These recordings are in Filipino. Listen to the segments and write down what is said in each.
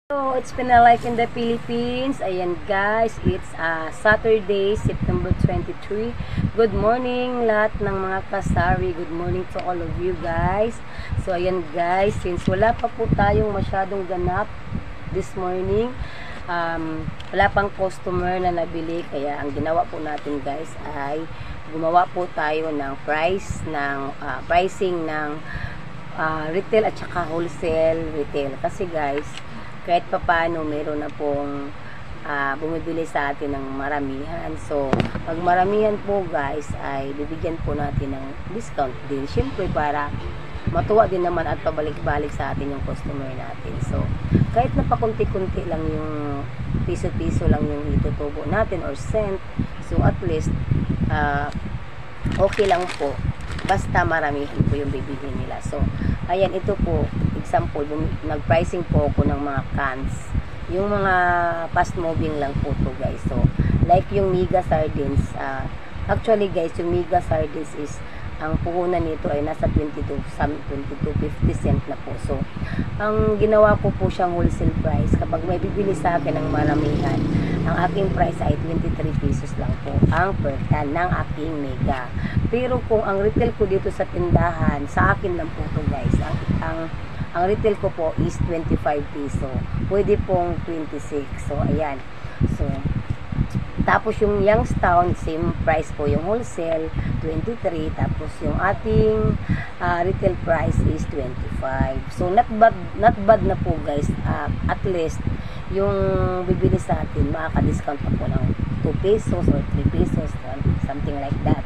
So, it's been a life in the Philippines. Ayan guys, it's Saturday, September 23. Good morning lahat ng mga kasari. Good morning to all of you guys. So, ayan guys, since wala pa po tayong masyadong ganap this morning, wala pang customer na nabili. Kaya ang ginawa po natin guys ay gumawa po tayo ng pricing ng retail at saka wholesale retail. Kasi guys, kahit pa paano meron na pong bumibili sa atin ng maramihan. So, pag maramihan po guys, ay bibigyan po natin ng discount din. Siyempre para matuwa din naman at pabalik-balik sa atin yung customer natin. So, kahit na pakunti-kunti lang yung piso-piso lang yung itutubo natin or cent. So, at least, okay lang po. Basta maramihan po yung bibili nila. So, ayan, ito po, example, nag-pricing po ako ng mga cans. Yung mga fast-moving lang po to guys. So, like yung mega sardines, actually guys, yung mega sardines is, ang puhunan nito ay nasa 22.50 cent na po. So, ang ginawa ko po siyang wholesale price. Kapag may bibili sa akin ng maramihan, ang aking price ay 23 pesos lang po ang per can ng aking mega. Pero kung ang retail ko dito sa tindahan, sa akin lang po to guys, ang retail ko po is 25 peso. Pwede pong 26. So, ayan. So, tapos yung Youngstown, same price po yung wholesale, 23. Tapos yung ating retail price is 25. So, not bad na po guys. At least, yung bibili sa atin, makaka-discount pa po ng 2 pesos or 3 pesos, something like that.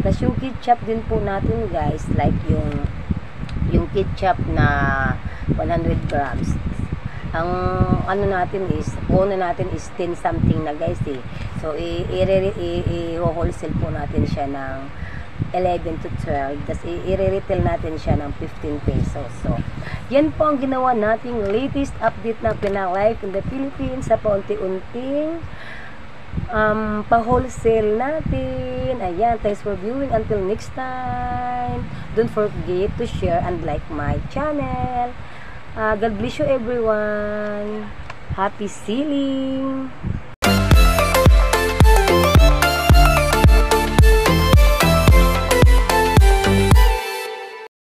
Tapos yung ketchup din po natin guys, like yung ketchup na 100 grams. Ang ano natin is, una natin is 10 something na guys eh. So, i-wholesale po natin siya ng 11 to 12. Tapos, i-retail natin siya ng 15 pesos. So, yan po ang ginawa nating latest update ng Pinalife in the Philippines sa paunti-unting pa-wholesale natin. Ayan, thanks for viewing. Until next time, don't forget to share and like my channel. God bless you everyone. Happy selling!